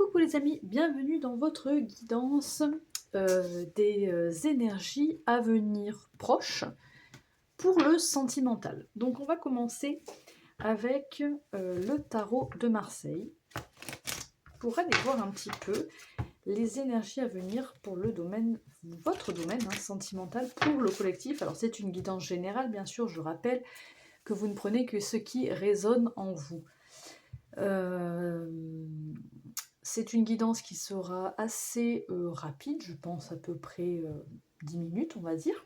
Coucou les amis, bienvenue dans votre guidance des énergies à venir proches pour le sentimental. Donc on va commencer avec le tarot de Marseille pour aller voir un petit peu les énergies à venir pour le domaine, votre domaine sentimental pour le collectif. Alors c'est une guidance générale, bien sûr, je rappelle que vous ne prenez que ce qui résonne en vous. C'est une guidance qui sera assez rapide, je pense à peu près 10 minutes, on va dire.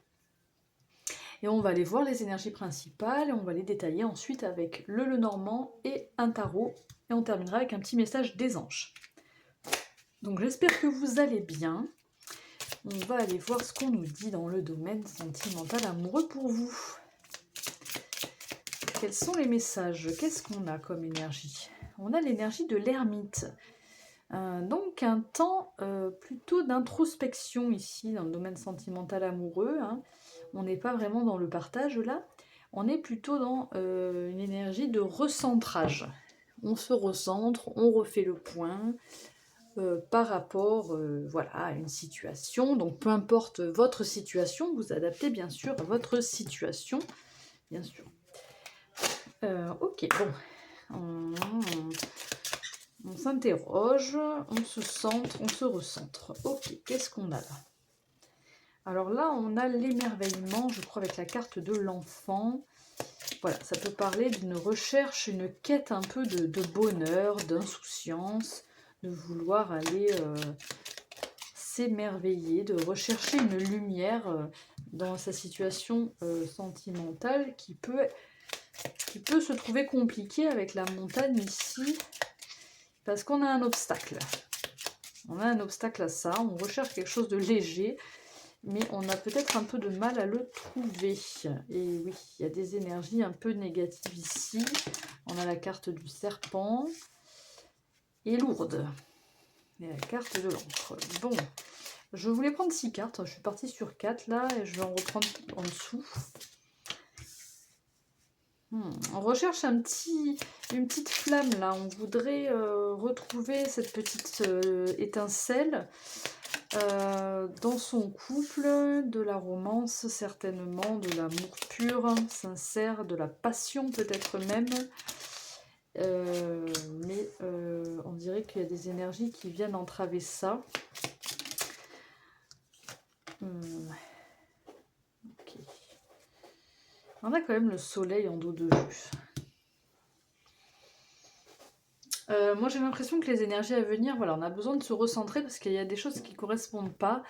Et on va aller voir les énergies principales et on va les détailler ensuite avec le Lenormand et un tarot. Et on terminera avec un petit message des anges. Donc j'espère que vous allez bien. On va aller voir ce qu'on nous dit dans le domaine sentimental amoureux pour vous. Quels sont les messages? Qu'est-ce qu'on a comme énergie? On a l'énergie de l'ermite. Donc un temps plutôt d'introspection ici dans le domaine sentimental amoureux. On n'est pas vraiment dans le partage là, on est plutôt dans une énergie de recentrage. On se recentre, on refait le point par rapport voilà, à une situation. Donc peu importe votre situation, vous adaptez bien sûr à votre situation, bien sûr. Ok, bon. On s'interroge, on se centre, on se recentre. Ok, qu'est-ce qu'on a là? Alors là, on a l'émerveillement, je crois, avec la carte de l'enfant. Voilà, ça peut parler d'une recherche, une quête un peu de bonheur, d'insouciance, de vouloir aller s'émerveiller, de rechercher une lumière dans sa situation sentimentale qui peut se trouver compliquée avec la montagne ici. Parce qu'on a un obstacle. On a un obstacle à ça, on recherche quelque chose de léger, mais on a peut-être un peu de mal à le trouver. Et oui, il y a des énergies un peu négatives ici. On a la carte du serpent et lourde. Et la carte de l'encre. Bon, je voulais prendre 6 cartes, je suis partie sur 4 là, et je vais en reprendre en dessous. On recherche une petite flamme là, on voudrait retrouver cette petite étincelle dans son couple, de la romance certainement, de l'amour pur, sincère, de la passion peut-être même. Mais on dirait qu'il y a des énergies qui viennent entraver ça. Okay. On a quand même le soleil en dos de jus. Moi j'ai l'impression que les énergies à venir, voilà, on a besoin de se recentrer parce qu'il y a des choses qui ne correspondent pas.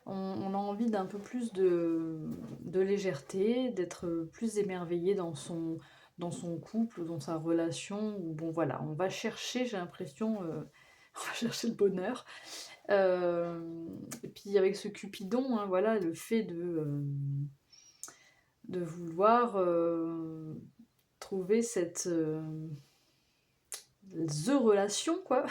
On a envie d'un peu plus de légèreté, d'être plus émerveillé dans son couple, dans sa relation. Bon voilà, on va chercher, j'ai l'impression, on va chercher le bonheur. Et puis avec ce Cupidon, voilà, le fait de vouloir trouver cette relation, quoi,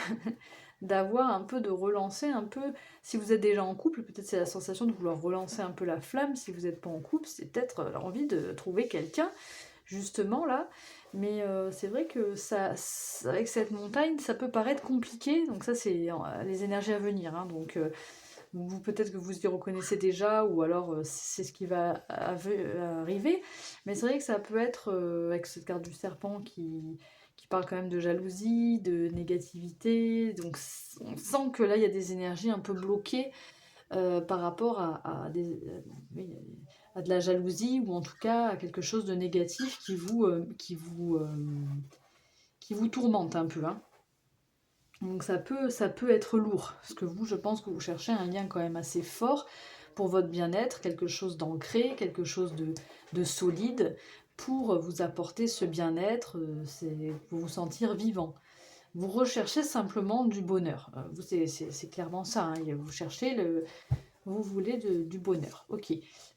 d'avoir un peu, de relancer un peu, si vous êtes déjà en couple, peut-être c'est la sensation de vouloir relancer un peu la flamme. Si vous n'êtes pas en couple, c'est peut-être l'envie de trouver quelqu'un, justement, là, mais c'est vrai que ça, avec cette montagne, ça peut paraître compliqué, donc ça, c'est les énergies à venir, donc vous, peut-être que vous y reconnaissez déjà, ou alors c'est ce qui va arriver, mais c'est vrai que ça peut être, avec cette carte du serpent qui parle quand même de jalousie, de négativité, donc on sent que là il y a des énergies un peu bloquées par rapport à de la jalousie, ou en tout cas à quelque chose de négatif qui vous tourmente un peu. Donc ça peut être lourd, parce que vous, je pense que vous cherchez un lien quand même assez fort pour votre bien-être, quelque chose d'ancré, quelque chose de solide, pour vous apporter ce bien-être, pour vous sentir vivant. Vous recherchez simplement du bonheur. Vous, c'est clairement ça, vous cherchez vous voulez du bonheur. Ok.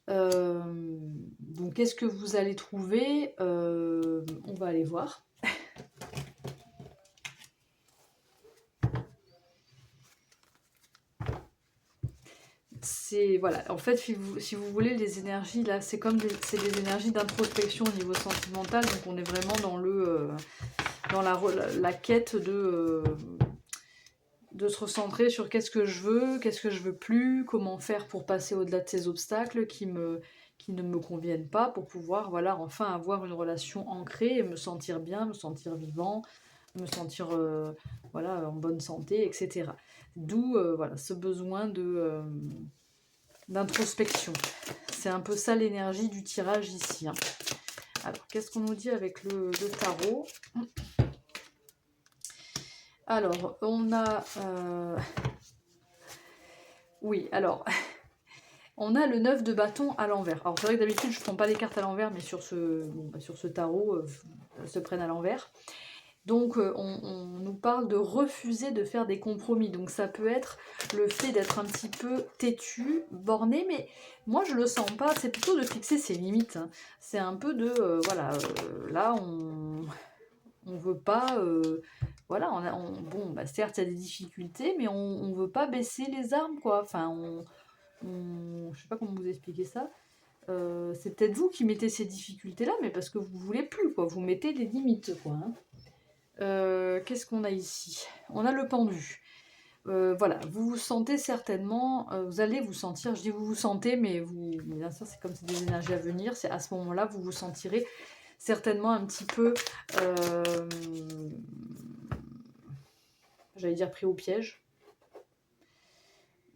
Donc qu'est-ce que vous allez trouver? On va aller voir. Voilà, en fait, si vous voulez, les énergies là, c'est comme c'est des énergies d'introspection au niveau sentimental, donc on est vraiment dans la quête de de se recentrer sur qu'est-ce que je veux plus, comment faire pour passer au-delà de ces obstacles qui ne me conviennent pas, pour pouvoir, voilà, enfin avoir une relation ancrée et me sentir bien, me sentir vivant, me sentir voilà, en bonne santé, etc. D'où voilà, ce besoin d'introspection. C'est un peu ça l'énergie du tirage ici. Hein. Alors, qu'est-ce qu'on nous dit avec le tarot? Alors, on a... oui, alors... On a le 9 de bâton à l'envers. Alors, c'est vrai que d'habitude, je ne prends pas les cartes à l'envers, mais sur ce tarot, elles se prennent à l'envers. Donc, on nous parle de refuser de faire des compromis. Donc, ça peut être le fait d'être un petit peu têtu, borné, mais moi, je le sens pas. C'est plutôt de fixer ses limites. Hein. C'est un peu de, voilà, là, on veut pas... voilà, bon, bah, certes, il y a des difficultés, mais on veut pas baisser les armes, quoi. Enfin, je sais pas comment vous expliquer ça. C'est peut-être vous qui mettez ces difficultés-là, mais parce que vous voulez plus, quoi. Vous mettez des limites, quoi. Hein. Qu'est-ce qu'on a ici? On a le pendu. Voilà, vous vous sentez certainement, vous allez vous sentir, je dis vous vous sentez, mais bien sûr, c'est comme c'est des énergies à venir, c'est à ce moment-là, vous vous sentirez certainement un petit peu, j'allais dire pris au piège,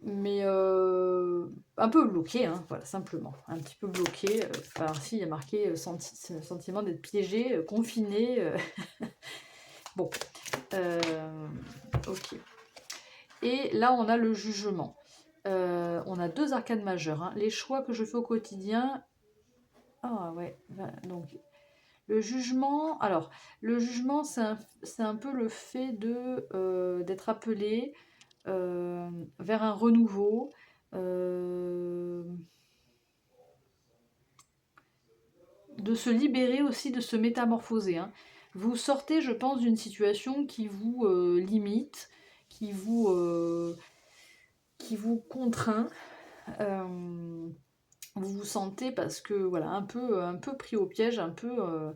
mais un peu bloqué, hein, voilà, simplement, un petit peu bloqué. Alors si, il y a marqué sentiment d'être piégé, confiné. Bon, ok. Et là, on a le jugement. On a 2 arcanes majeures. Hein. Les choix que je fais au quotidien. Ah ouais, donc le jugement. Alors, le jugement, c'est un peu le fait d'être appelé vers un renouveau. De se libérer aussi, de se métamorphoser. Hein. Vous sortez, je pense, d'une situation qui vous limite, qui vous contraint. Vous vous sentez parce que voilà un peu pris au piège, un peu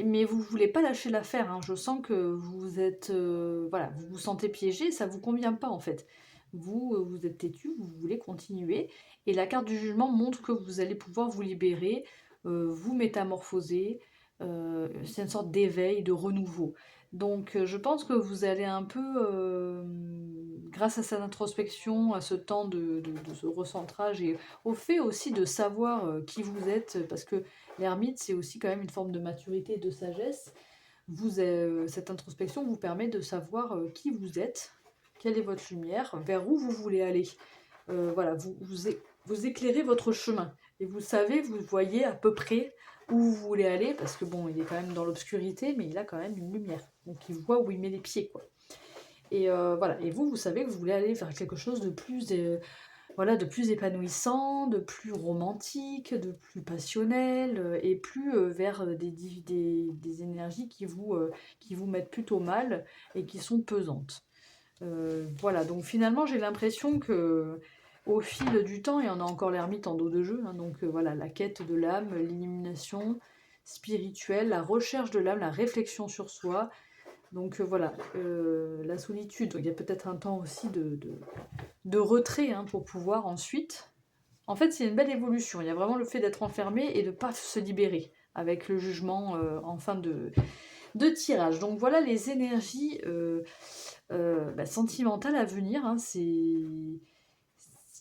mais vous voulez pas lâcher l'affaire. Hein. Je sens que vous êtes voilà, vous vous sentez piégé, ça vous convient pas en fait. Vous êtes têtu, vous voulez continuer et la carte du jugement montre que vous allez pouvoir vous libérer, vous métamorphoser. C'est une sorte d'éveil, de renouveau. Donc je pense que vous allez un peu, grâce à cette introspection, à ce temps de ce recentrage et au fait aussi de savoir qui vous êtes, parce que l'ermite c'est aussi quand même une forme de maturité et de sagesse. Cette introspection vous permet de savoir qui vous êtes, quelle est votre lumière, vers où vous voulez aller. Voilà, vous éclairez votre chemin et vous savez, vous voyez à peu près où vous voulez aller, parce que bon, il est quand même dans l'obscurité, mais il a quand même une lumière. Donc il voit où il met les pieds, quoi. Et voilà, et vous savez que vous voulez aller vers quelque chose de plus, voilà, de plus épanouissant, de plus romantique, de plus passionnel, et plus vers des énergies qui vous mettent plutôt mal et qui sont pesantes. Voilà, donc finalement j'ai l'impression que au fil du temps, et on a encore l'ermite en dos de jeu, hein, donc voilà, la quête de l'âme, l'illumination spirituelle, la recherche de l'âme, la réflexion sur soi, donc voilà, la solitude, il y a peut-être un temps aussi de retrait hein, pour pouvoir ensuite... En fait, c'est une belle évolution, il y a vraiment le fait d'être enfermé et de ne pas se libérer, avec le jugement en fin de tirage. Donc voilà les énergies sentimentales à venir, hein,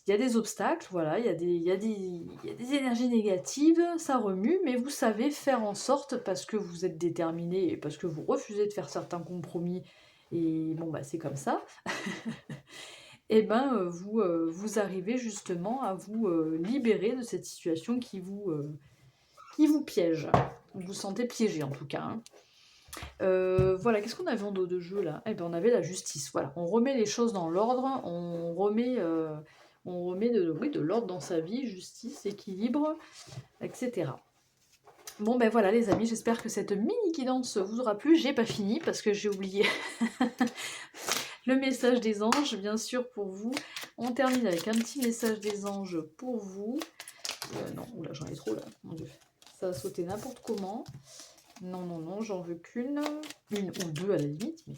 il y a des obstacles, voilà, il y a des énergies négatives, ça remue, mais vous savez faire en sorte, parce que vous êtes déterminé et parce que vous refusez de faire certains compromis, et bon, bah c'est comme ça, et ben vous arrivez justement à vous libérer de cette situation qui vous piège. Vous vous sentez piégé en tout cas. Hein. Voilà, qu'est-ce qu'on avait en dos de jeu là? Eh ben on avait la justice, voilà. On remet les choses dans l'ordre, on remet de l'ordre dans sa vie, justice, équilibre, etc. Bon ben voilà les amis, j'espère que cette mini guidance vous aura plu. J'ai pas fini parce que j'ai oublié le message des anges, bien sûr, pour vous. On termine avec un petit message des anges pour vous. Non, oula, j'en ai trop là, mon Dieu. Ça a sauté n'importe comment. Non, j'en veux qu'une. Une ou deux à la limite, mais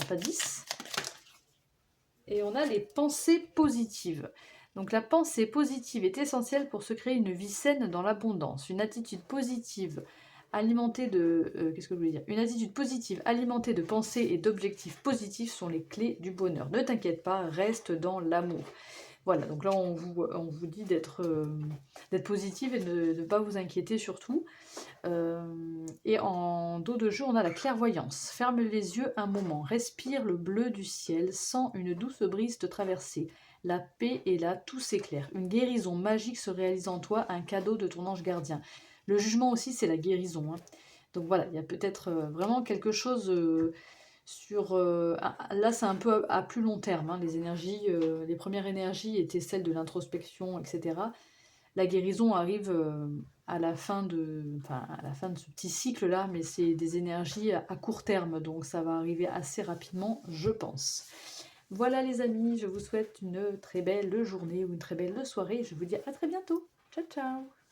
pas 10. Et on a les pensées positives. Donc la pensée positive est essentielle pour se créer une vie saine dans l'abondance. Une attitude positive alimentée de... qu'est-ce que je voulais dire? Une attitude positive alimentée de pensées et d'objectifs positifs sont les clés du bonheur. Ne t'inquiète pas, reste dans l'amour. Voilà, donc là on vous dit d'être positive et de ne pas vous inquiéter surtout. Et en dos de jeu, on a la clairvoyance. Ferme les yeux un moment, respire le bleu du ciel, sens une douce brise te traverser. La paix est là, tout s'éclaire. Une guérison magique se réalise en toi, un cadeau de ton ange gardien. Le jugement aussi, c'est la guérison, hein. Donc voilà, il y a peut-être vraiment quelque chose là, c'est un peu à plus long terme, hein, les énergies. Les premières énergies étaient celles de l'introspection, etc. La guérison arrive enfin, à la fin de ce petit cycle-là, mais c'est des énergies à court terme, donc ça va arriver assez rapidement, je pense. Voilà les amis, je vous souhaite une très belle journée ou une très belle soirée. Je vous dis à très bientôt. Ciao, ciao!